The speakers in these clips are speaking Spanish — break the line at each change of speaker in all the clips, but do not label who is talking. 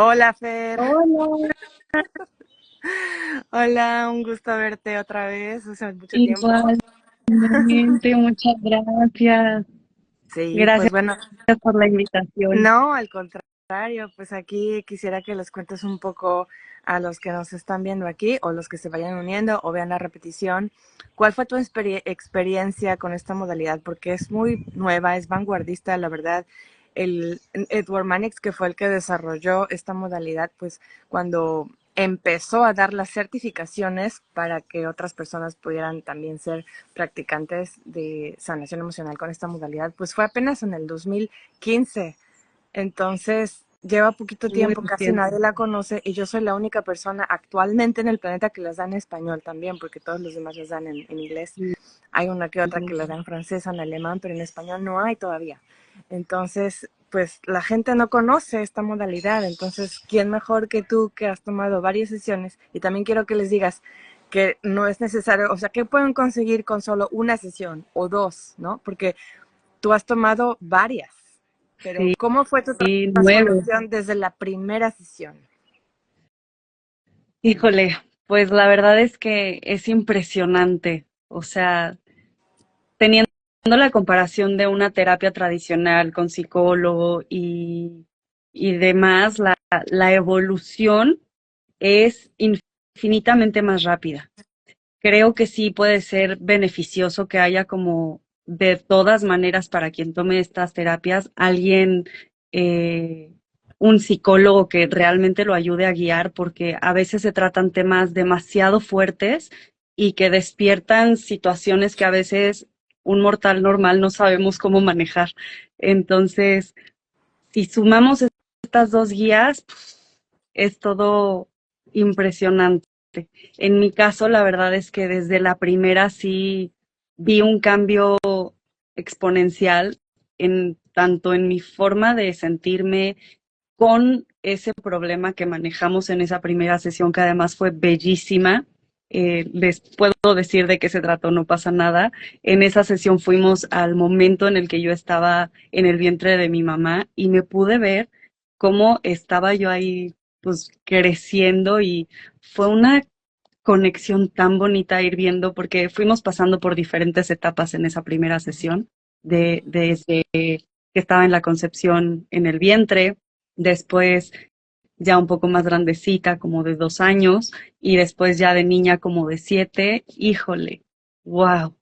Hola, Fer.
Hola,
Hola, un gusto verte otra vez. Hace mucho tiempo.
igualmente, muchas gracias.
Sí, pues
Gracias
bueno,
por la invitación.
no, al contrario, pues aquí quisiera que les cuentes un poco a los que nos están viendo aquí o los que se vayan uniendo o vean la repetición. ¿Cuál fue tu experiencia con esta modalidad? Porque es muy nueva, es vanguardista, la verdad. El Edward Mannix, que fue el que desarrolló esta modalidad, pues cuando empezó a dar las certificaciones para que otras personas pudieran también ser practicantes de sanación emocional con esta modalidad, pues fue apenas en el 2015. Entonces, lleva poquito
Muy
tiempo, casi
reciente.
nadie la conoce y yo soy la única persona actualmente en el planeta que las da en español también, porque todos los demás las dan en inglés. Hay una que otra que las da en francés, en alemán, pero en español no hay todavía. Entonces, pues la gente no conoce esta modalidad. Entonces, ¿quién mejor que tú que has tomado varias sesiones? Y también quiero que les digas que no es necesario, o sea, que pueden conseguir con solo una sesión o dos, ¿no? Porque tú has tomado varias, pero
Sí,
¿cómo fue tu
9.
transformación desde la primera sesión?
Híjole, pues la verdad es que es impresionante. O sea, teniendo la comparación de una terapia tradicional con psicólogo y demás, la evolución es infinitamente más rápida. Creo que sí puede ser beneficioso que haya como de todas maneras para quien tome estas terapias, alguien, eh, un psicólogo que realmente lo ayude a guiar, porque a veces se tratan temas demasiado fuertes y que despiertan situaciones que a veces un mortal normal no sabemos cómo manejar. Entonces, si sumamos estas dos guías, es todo impresionante. En mi caso, la verdad es que desde la primera sí vi un cambio exponencial en tanto en mi forma de sentirme con ese problema que manejamos en esa primera sesión, que además fue bellísima. Les puedo decir de qué se trató, no pasa nada. En esa sesión fuimos al momento en el que yo estaba en el vientre de mi mamá y me pude ver cómo estaba yo ahí pues creciendo y fue una conexión tan bonita ir viendo porque fuimos pasando por diferentes etapas en esa primera sesión, desde que estaba en la concepción en el vientre, después ya un poco más grandecita, como de 2 años, y después ya de niña como de 7. Híjole, wow,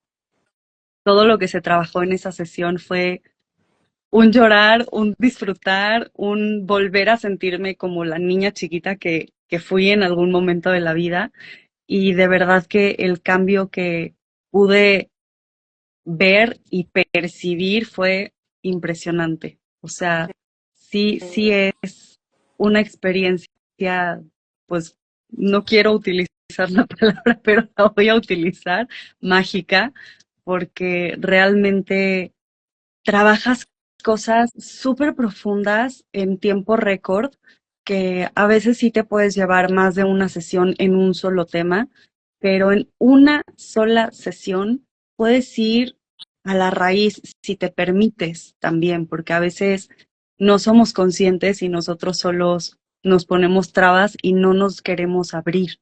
todo lo que se trabajó en esa sesión fue un llorar, un disfrutar, un volver a sentirme como la niña chiquita que fui en algún momento de la vida. Y de verdad que el cambio que pude ver y percibir fue impresionante. O sea, sí, sí es una experiencia, pues no quiero utilizar la palabra, pero la voy a utilizar, mágica, porque realmente trabajas cosas súper profundas en tiempo récord, que a veces sí te puedes llevar más de una sesión en un solo tema, pero en una sola sesión puedes ir a la raíz si te permites también, porque a veces no somos conscientes y nosotros solos nos ponemos trabas y no nos queremos abrir,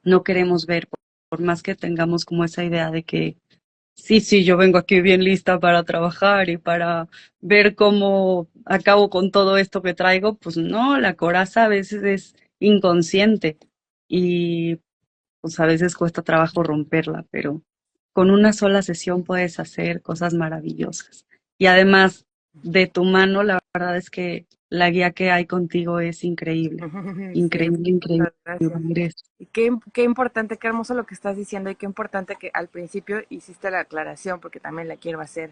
no queremos ver, por más que tengamos como esa idea de que sí, sí, yo vengo aquí bien lista para trabajar y para ver cómo acabo con todo esto que traigo. Pues no, la coraza a veces es inconsciente y pues a veces cuesta trabajo romperla, pero con una sola sesión puedes hacer cosas maravillosas. Y además, de tu mano, la verdad es que la guía que hay contigo es increíble,
Sí,
increíble, increíble.
muchas gracias. Y qué importante, qué hermoso lo que estás diciendo y qué importante que al principio hiciste la aclaración, porque también la quiero hacer.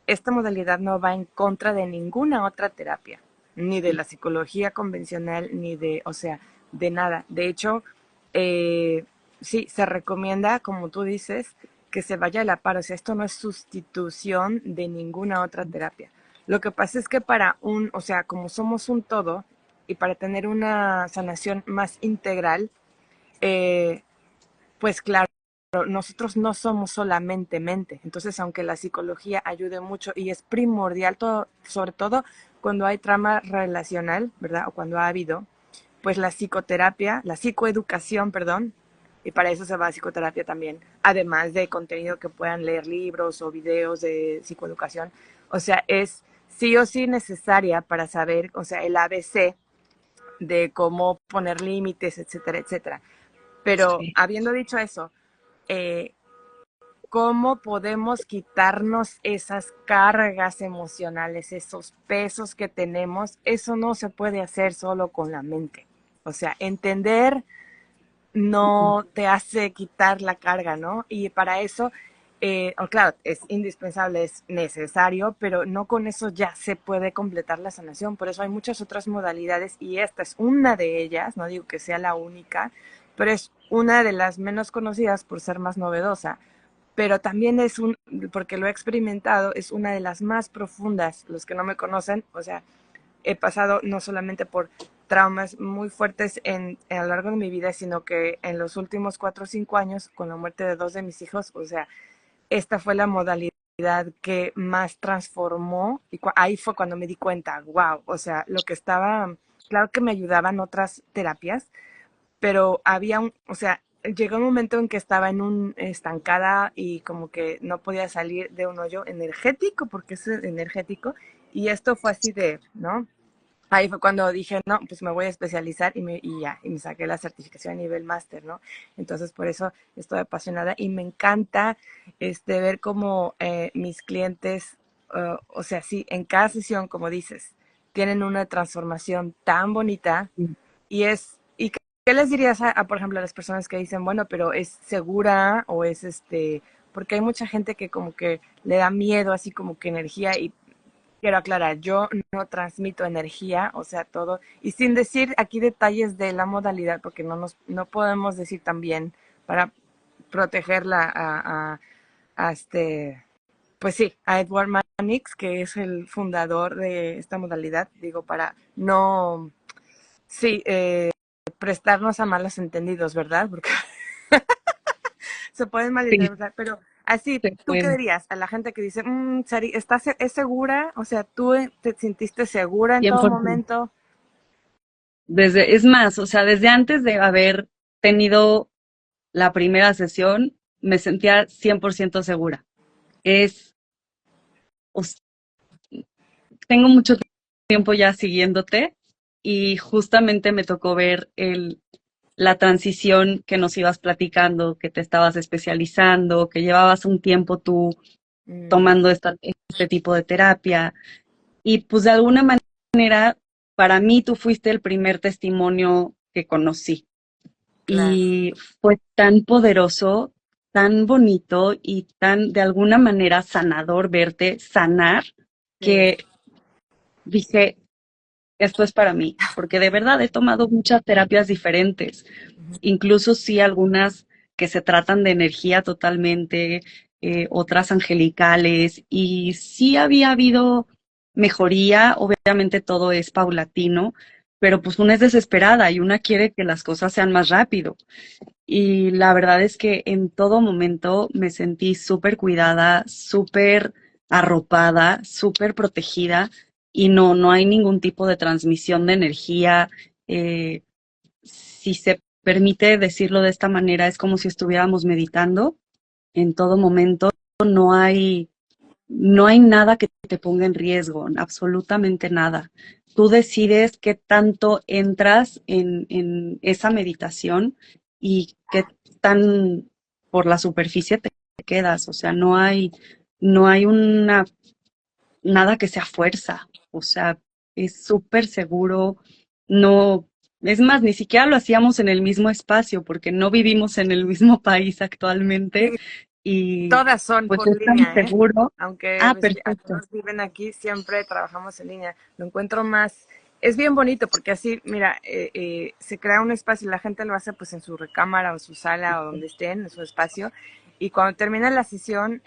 Esta modalidad no va en contra de ninguna otra terapia, ni de la psicología convencional, ni de, o sea, de nada. De hecho, eh, sí, se recomienda, como tú dices, que se vaya a la par. O sea, esto no es sustitución de ninguna otra terapia. Lo que pasa es que para un, o sea, como somos un todo y para tener una sanación más integral, eh, pues claro, nosotros no somos solamente mente. Entonces, aunque la psicología ayude mucho y es primordial, todo, sobre todo cuando hay trama relacional, ¿verdad? O cuando ha habido, pues la psicoterapia, la psicoeducación, perdón, y para eso se va a psicoterapia también, además de contenido que puedan leer libros o videos de psicoeducación. O sea, es sí o sí necesaria para saber, o sea, el ABC de cómo poner límites, etcétera, etcétera. Pero
Sí,
habiendo dicho eso, eh, ¿cómo podemos quitarnos esas cargas emocionales, esos pesos que tenemos? Eso no se puede hacer solo con la mente. O sea, entender no te hace quitar la carga, ¿no? Y para eso, claro, es indispensable, es necesario, pero no con eso ya se puede completar la sanación. Por eso hay muchas otras modalidades y esta es una de ellas, no digo que sea la única, pero es una de las menos conocidas por ser más novedosa. Pero también es porque lo he experimentado, es una de las más profundas. Los que no me conocen, o sea, he pasado no solamente por traumas muy fuertes a lo largo de mi vida, sino que en los últimos 4 o 5 años, con la muerte de 2 de mis hijos, o sea, esta fue la modalidad que más transformó y ahí fue cuando me di cuenta, wow, o sea, lo que estaba, claro que me ayudaban otras terapias, pero había o sea, llegó un momento en que estaba en un estancada y como que no podía salir de un hoyo energético, porque es energético, y esto fue así de, ¿no? Ahí fue cuando dije, no, pues me voy a especializar y me saqué la certificación a nivel máster, ¿no? Entonces, por eso estoy apasionada y me encanta ver cómo mis clientes, o sea, sí, en cada sesión, como dices, tienen una transformación tan bonita y ¿qué les dirías por ejemplo, a las personas que dicen, bueno, pero es segura o es porque hay mucha gente que como que le da miedo, así como que energía y quiero aclarar, yo no transmito energía, o sea, todo, y sin decir aquí detalles de la modalidad, porque no podemos decir también para protegerla pues sí, a Edward Mannix, que es el fundador de esta modalidad, digo, para no, sí, prestarnos a malos entendidos, ¿verdad? Porque se pueden
sí,
malinterpretar, pero así,
se
¿tú qué
puede,
dirías a la gente que dice, Sari, ¿es segura? O sea, ¿tú te sentiste segura en todo
100%.
momento?
Es más, o sea, desde antes de haber tenido la primera sesión, me sentía 100% segura. Es, o tengo mucho tiempo ya siguiéndote y justamente me tocó ver la transición que nos ibas platicando, que te estabas especializando, que llevabas un tiempo tú
Mm,
tomando este tipo de terapia. Y pues de alguna manera, para mí tú fuiste el primer testimonio que conocí.
claro.
Y fue tan poderoso, tan bonito y tan de alguna manera sanador verte sanar
Sí.
que dije, esto es para mí, porque de verdad he tomado muchas terapias diferentes, incluso sí algunas que se tratan de energía totalmente, otras angelicales, y sí había habido mejoría, obviamente todo es paulatino, pero pues una es desesperada y una quiere que las cosas sean más rápido. Y la verdad es que en todo momento me sentí súper cuidada, súper arropada, súper protegida y no hay ningún tipo de transmisión de energía. Si se permite decirlo de esta manera, es como si estuviéramos meditando en todo momento. No hay, no hay nada que te ponga en riesgo, absolutamente nada. Tú decides qué tanto entras en esa meditación y qué tan por la superficie te quedas. O sea, no hay nada que sea fuerza. O sea, es súper seguro. No, es más, ni siquiera lo hacíamos en el mismo espacio porque no vivimos en el mismo país actualmente
Sí,
y
todas son
pues
por
es tan
línea, ¿eh?
seguro.
Aunque
Ah, perfecto.
algunos viven aquí, siempre trabajamos en línea. Lo encuentro más, es bien bonito porque así, mira, se crea un espacio y la gente lo hace pues en su recámara o su sala o donde estén, en su espacio. Y cuando termina la sesión,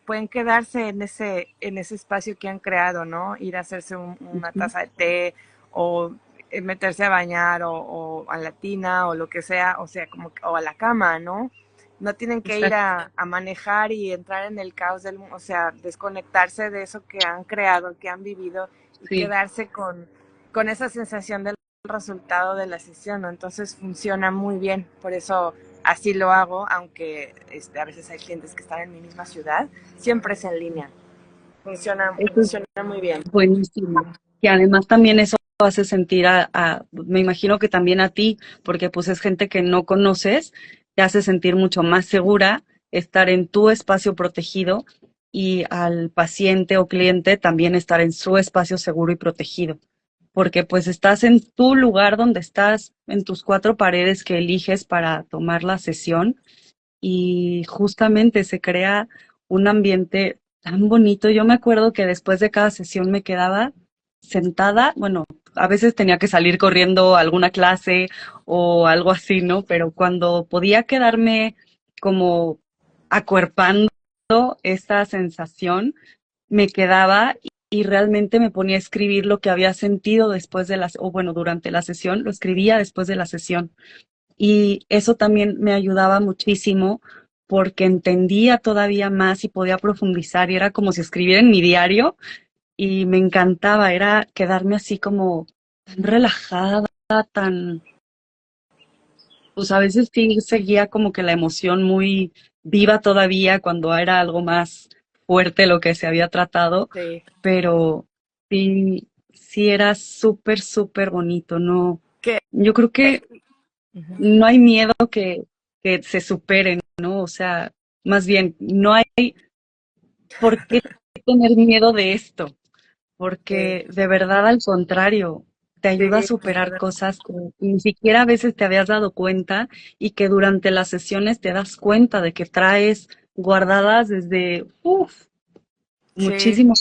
pueden quedarse en ese espacio que han creado, ¿no? Ir a hacerse una
Ujú.
taza de té o meterse a bañar o a la tina o lo que sea, o sea, o a la cama, ¿no? No tienen que ir
Exacto.
a manejar y entrar en el caos del mundo, o sea, desconectarse de eso que han creado, que han vivido y
Sí.
quedarse con esa sensación de resultado de la sesión, ¿no? Entonces funciona muy bien, por eso así lo hago, aunque a veces hay clientes que están en mi misma ciudad, siempre es en línea,
Eso es
funciona muy bien.
buenísimo. Y además también eso hace sentir me imagino que también a ti, porque pues es gente que no conoces, te hace sentir mucho más segura estar en tu espacio protegido y al paciente o cliente también estar en su espacio seguro y protegido, porque pues estás en tu lugar donde estás, en tus cuatro paredes que eliges para tomar la sesión y justamente se crea un ambiente tan bonito. Yo me acuerdo que después de cada sesión me quedaba sentada, bueno, a veces tenía que salir corriendo a alguna clase o algo así, ¿no? Pero cuando podía quedarme como acuerpando esta sensación, me quedaba y realmente me ponía a escribir lo que había sentido después de las, o bueno, durante la sesión, lo escribía después de la sesión. Y eso también me ayudaba muchísimo porque entendía todavía más y podía profundizar y era como si escribiera en mi diario y me encantaba, era quedarme así como tan relajada, tan, pues a veces sí seguía como que la emoción muy viva todavía cuando era algo más fuerte lo que se había tratado,
Sí.
pero sí, sí era súper, súper bonito, ¿no?
Que,
Yo creo que
uh-huh.
no hay miedo que se superen, ¿no? O sea, más bien, no hay por qué tener miedo de esto, porque de verdad al contrario, te ayuda a
Sí,
superar cosas que ni siquiera a veces te habías dado cuenta y que durante las sesiones te das cuenta de que traes guardadas desde,
sí,
muchísimo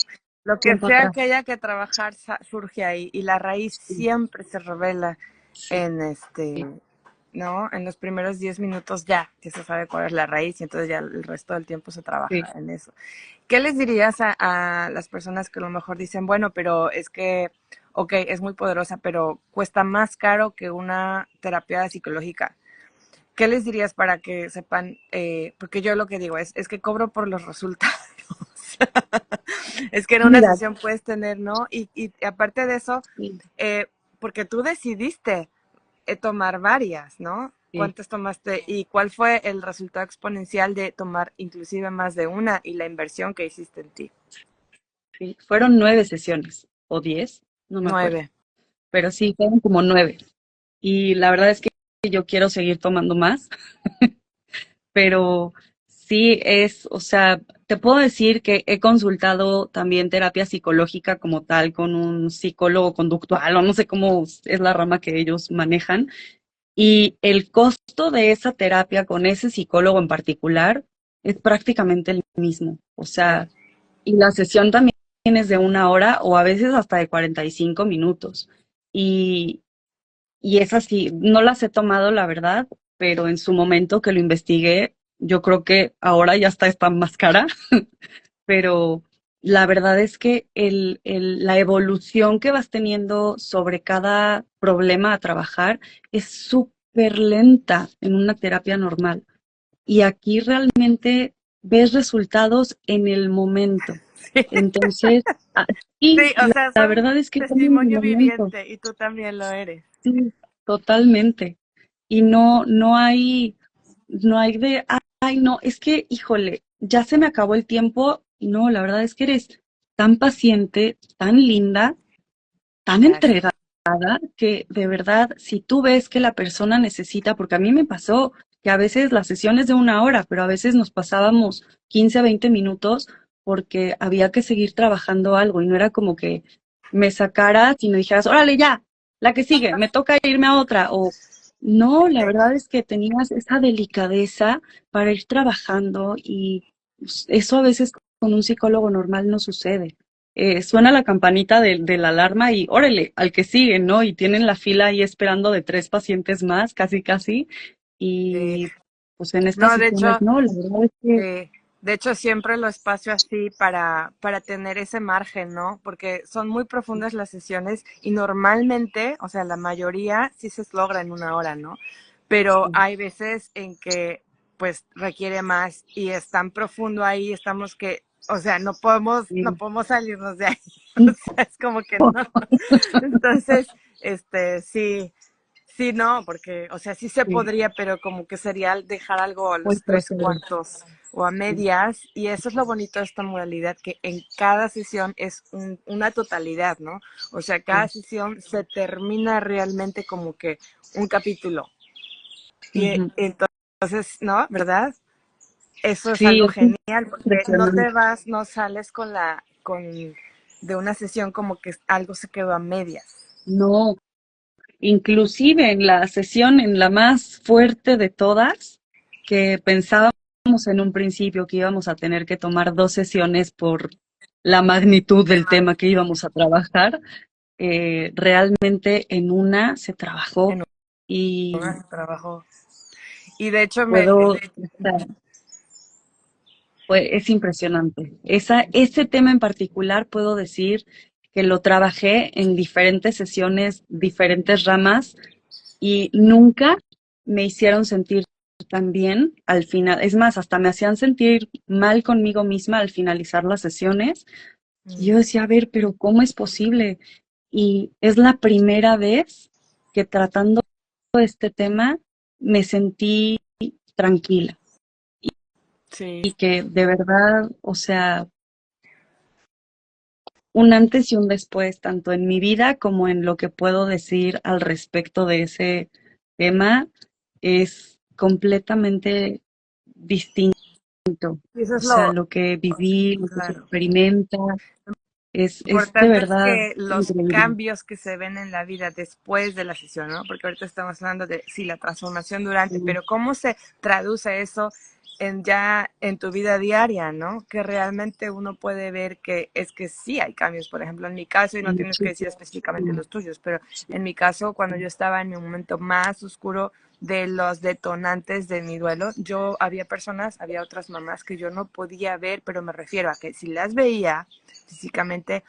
lo que
tiempo
sea
atrás.
que haya que trabajar surge ahí y la raíz
Sí,
siempre se revela
sí,
en
sí,
¿no? En los primeros 10 minutos ya se sabe cuál es la raíz y entonces ya el resto del tiempo se
sí.
trabaja en eso. ¿Qué les dirías a las personas que a lo mejor dicen, bueno, pero es que, ok, es muy poderosa, pero cuesta más caro que una terapia psicológica? ¿Qué les dirías para que sepan? Porque yo lo que digo es que cobro por los resultados. Es que en una
Mira,
sesión puedes tener, ¿no? Y aparte de eso,
sí,
porque tú decidiste tomar varias, ¿no?
sí,
¿Cuántas tomaste y cuál fue el resultado exponencial de tomar inclusive más de una y la inversión que hiciste en ti?
sí. Fueron 9 sesiones o 10, no me acuerdo,
9.
pero sí, fueron como 9. Y la verdad es que yo quiero seguir tomando más, pero sí es, o sea, te puedo decir que he consultado también terapia psicológica como tal con un psicólogo conductual o no sé cómo es la rama que ellos manejan. Y el costo de esa terapia con ese psicólogo en particular es prácticamente el mismo. O
Ya.
sea, y la sesión también es de 1 hora o a veces hasta de 45 minutos. Y, y es así, no las he tomado, la verdad, pero en su momento que lo investigué, yo creo que ahora ya está más cara, pero la verdad es que la evolución que vas teniendo sobre cada problema a trabajar es súper lenta en una terapia normal. Y aquí realmente ves resultados en el momento.
Sí,
Entonces, sí,
sí, o sea,
la
soy
verdad es que están en el
testimonio
momento.
viviente y tú también lo eres.
Sí, totalmente. Y no hay de, ay, no, es que, híjole, ya se me acabó el tiempo. No, la verdad es que eres tan paciente, tan linda, tan
Gracias.
entregada, que de verdad, si tú ves que la persona necesita, porque a mí me pasó que a veces la sesión es de 1 hora, pero a veces nos pasábamos 15 a 20 minutos porque había que seguir trabajando algo y no era como que me sacaras y me dijeras, órale ya, la que sigue, me toca irme a otra, o no, la verdad es que tenías esa delicadeza para ir trabajando y pues, eso a veces con un psicólogo normal no sucede. Suena la campanita de la alarma y órale, al que sigue, ¿no? Y tienen la fila ahí esperando de 3 pacientes más, casi, casi.
Sí.
Y pues en estas
No,
sesiones, no, la verdad es que
de hecho siempre lo espacio así para tener ese margen, ¿no? Porque son muy profundas las sesiones y normalmente, o sea, la mayoría sí se logra en 1 hora, ¿no? Pero
sí,
hay veces en que pues requiere más y es tan profundo ahí, estamos que, o sea, no
sí.
podemos salirnos de ahí. O
No,
sea, es como que no. Entonces, Sí, sí, no, porque, o sea, sí se
Sí,
podría, pero como que sería dejar algo a
muy
los tres
proceder.
cuartos o a medias, y eso es lo bonito de esta modalidad, que en cada sesión es una totalidad, ¿no? O sea, cada
Sí.
sesión se termina realmente como que un capítulo. Y
Ujú.
entonces, ¿no? ¿Verdad? Eso es
Sí,
algo
es
genial, porque no te
impresionante.
vas, no sales con de una sesión como que algo se quedó a medias.
No, inclusive en la sesión, en la más fuerte de todas, que pensábamos en un principio que íbamos a tener que tomar 2 sesiones por la magnitud del tema que íbamos a trabajar, realmente en una se trabajó
En
y
un trabajo. Y de hecho
puedo, o sea, es impresionante. Ese tema en particular puedo decir que lo trabajé en diferentes sesiones, diferentes ramas, y nunca me hicieron sentir tan bien al final. Es más, hasta me hacían sentir mal conmigo misma al finalizar las sesiones. Y yo decía, a ver, pero ¿cómo es posible? Y es la primera vez que tratando este tema me sentí tranquila
sí,
y que de verdad, o sea, un antes y un después, tanto en mi vida como en lo que puedo decir al respecto de ese tema, es completamente distinto.
y eso
O
es
sea,
lo
lo que viví, lo que se
claro.
experimenta, es de
Importante es
verdad
que los
increíble.
cambios que se ven en la vida después de la sesión, ¿no? Porque ahorita estamos hablando de sí la transformación durante,
Sí,
pero cómo se traduce eso en ya en tu vida diaria, ¿no? Que realmente uno puede ver que es que sí hay cambios. Por ejemplo, en mi caso, y no tienes que decir
muchísimo.
específicamente los tuyos, pero en mi caso, cuando yo estaba en mi momento más oscuro de los detonantes de mi duelo, yo había personas, había otras mamás que yo no podía ver, pero me refiero a que si las veía físicamente,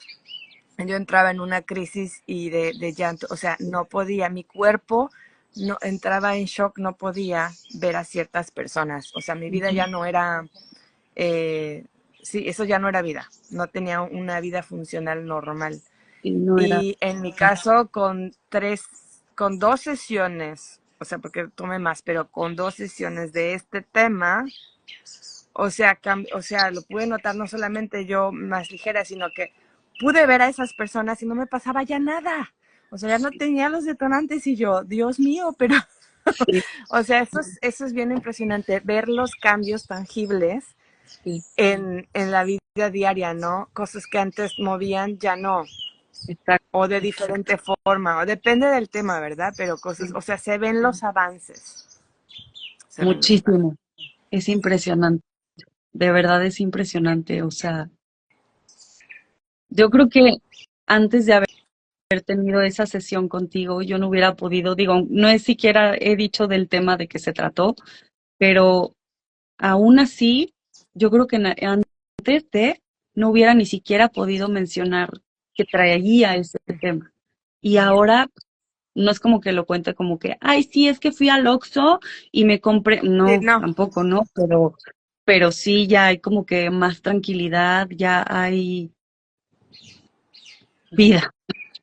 yo entraba en una crisis y de llanto, o sea, no podía, mi cuerpo no entraba en shock, no podía ver a ciertas personas, o sea, mi vida
Ujú.
ya no era, sí, eso ya no era vida, no tenía una vida funcional normal.
Y no era,
Y en mi caso, con 2 sesiones, o sea, porque tomé más, pero con 2 sesiones de este tema, o sea, lo pude notar no solamente yo más ligera, sino que pude ver a esas personas y no me pasaba ya nada. O sea, ya no tenía los detonantes y yo, Dios mío, pero,
sí,
o sea, eso es bien impresionante, ver los cambios tangibles
sí,
en la vida diaria, ¿no? Cosas que antes movían, ya no,
exacto,
o de diferente forma, o depende del tema, ¿verdad? Pero cosas,
sí,
o sea, se ven los avances, se ven los avances.
muchísimo. Es impresionante, de verdad es impresionante. O sea, yo creo que antes de haber tenido esa sesión contigo, yo no hubiera podido, digo, no es siquiera he dicho del tema de que se trató, pero aún así, yo creo que antes de no hubiera ni siquiera podido mencionar que traía ese tema. Y ahora no es como que lo cuente como que, ay, sí, es que fui al Oxxo y me compré.
Sí,
No,
no,
tampoco, no, pero sí ya hay como que más tranquilidad, ya hay vida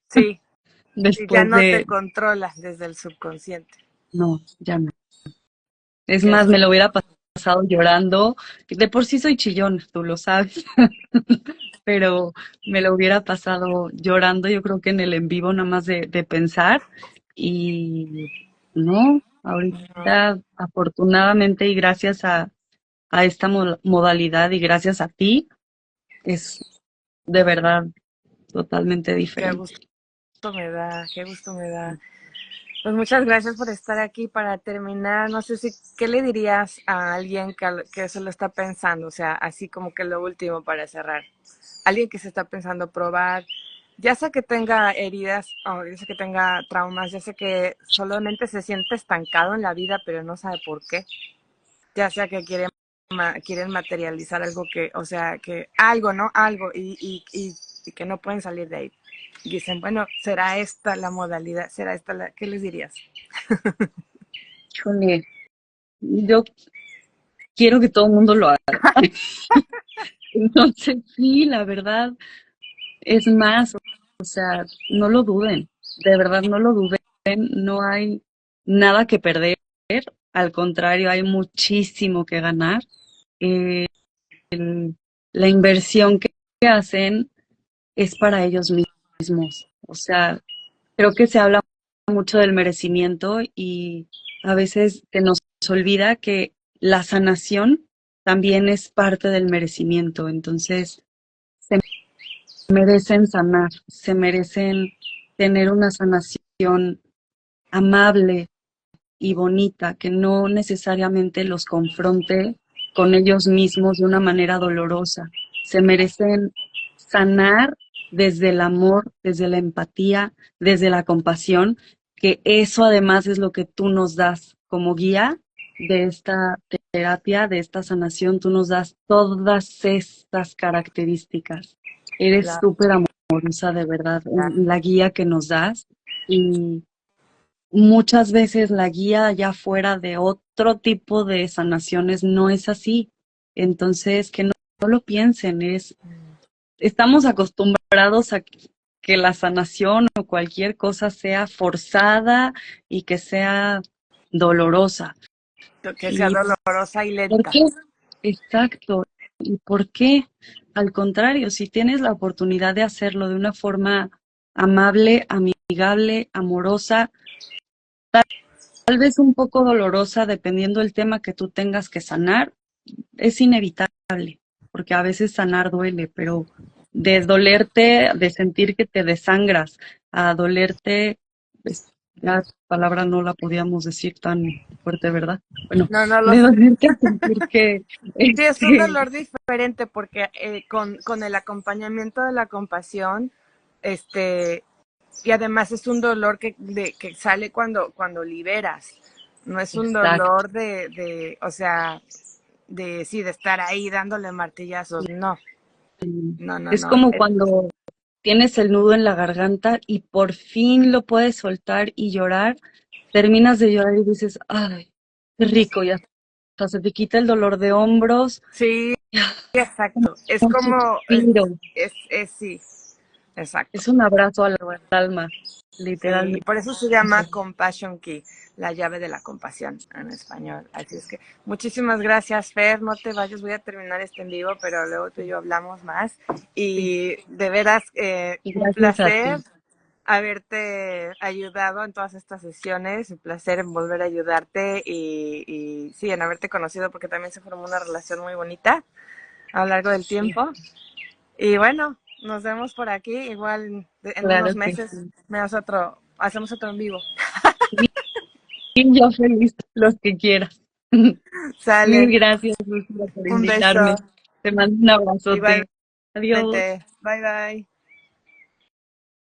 sí, y ya
después
no te
de,
controlas desde el subconsciente.
no, ya no. Es
Que
más,
eso
me
es
lo hubiera pasado llorando. De por sí soy chillona, tú lo sabes, pero me lo hubiera pasado llorando, yo creo que en el en vivo nada más de pensar. Y no,
no,
ahorita afortunadamente y gracias a esta modalidad y gracias a ti, es de verdad totalmente
qué
diferente.
gusto me da, qué gusto me da. Pues muchas gracias por estar aquí. Para terminar, no sé si, ¿qué le dirías a alguien que se lo está pensando? O sea, así como que lo último para cerrar. Alguien que se está pensando probar, ya sea que tenga heridas, o ya sea que tenga traumas, ya sea que solamente se siente estancado en la vida, pero no sabe por qué. Ya sea que quieren materializar algo que, o sea, que algo, ¿no? Algo, y que no pueden salir de ahí. Y dicen, bueno, ¿será esta la modalidad? ¿Será esta la? ¿Qué les dirías?
Híjole, yo quiero que todo el mundo lo haga. Entonces, sí, la verdad, es más, o sea, no lo duden. de verdad no lo duden, no hay nada que perder, al contrario, hay muchísimo que ganar. Eh, la inversión que hacen es para ellos mismos. O sea, creo que se habla mucho del merecimiento y a veces se nos olvida que la sanación también es parte del merecimiento. Entonces, se merecen sanar, se merecen tener una sanación amable y bonita, que no necesariamente los confronte con ellos mismos de una manera dolorosa. Se merecen sanar desde el amor, desde la empatía, desde la compasión, que eso además es lo que tú nos das como guía de esta terapia, de esta sanación. Tú nos das todas estas características. Eres
Claro,
súper amorosa, de verdad,
claro.
en la guía que nos das. Y muchas veces la guía allá fuera de otro tipo de sanaciones no es así. Entonces, que no lo piensen, estamos acostumbrados a que la sanación o cualquier cosa sea forzada y que sea dolorosa.
Que sea
¿Y
dolorosa y
por
lenta.
qué? Exacto. ¿Y por qué? Al contrario, si tienes la oportunidad de hacerlo de una forma amable, amigable, amorosa, tal vez un poco dolorosa dependiendo del tema que tú tengas que sanar, es inevitable, porque a veces sanar duele, pero de dolerte, de sentir que te desangras, a dolerte, ya palabra no la podíamos decir tan fuerte, ¿verdad? Bueno,
No, no lo
de
sé.
dolerte a sentir que,
Sí, es un
este,
dolor diferente porque con el acompañamiento de la compasión, este, y además es un dolor que sale cuando liberas. No es un
exacto.
dolor o sea, sí, de estar ahí dándole martillazos. No, no, no,
Es
no.
como cuando tienes el nudo en la garganta y por fin lo puedes soltar y llorar, terminas de llorar y dices, ay, qué rico, ya está, se te quita el dolor de hombros,
Sí, exacto. Es
un
como,
suspiro,
sí, exacto.
es un abrazo al
Pero bueno,
alma,
sí,
literalmente.
y por eso se llama Compassion Key, la llave de la compasión en español. Así es que muchísimas gracias, Fer. No te vayas, voy a terminar este en vivo, pero luego tú y yo hablamos más.
Sí,
Y de veras,
y
un
gracias a
placer
ti.
haberte ayudado en todas estas sesiones, un placer en volver a ayudarte y sí, en haberte conocido porque también se formó una relación muy bonita a lo largo del
Sí,
tiempo. Y bueno, nos vemos por aquí, igual en unos
claro que
meses
sí.
hacemos otro en vivo.
Y yo feliz, los que quieras. Mil
Sale,
gracias, Lucía, por
un beso,
invitarme. Te mando un abrazote.
igualmente,
Adiós.
bye bye.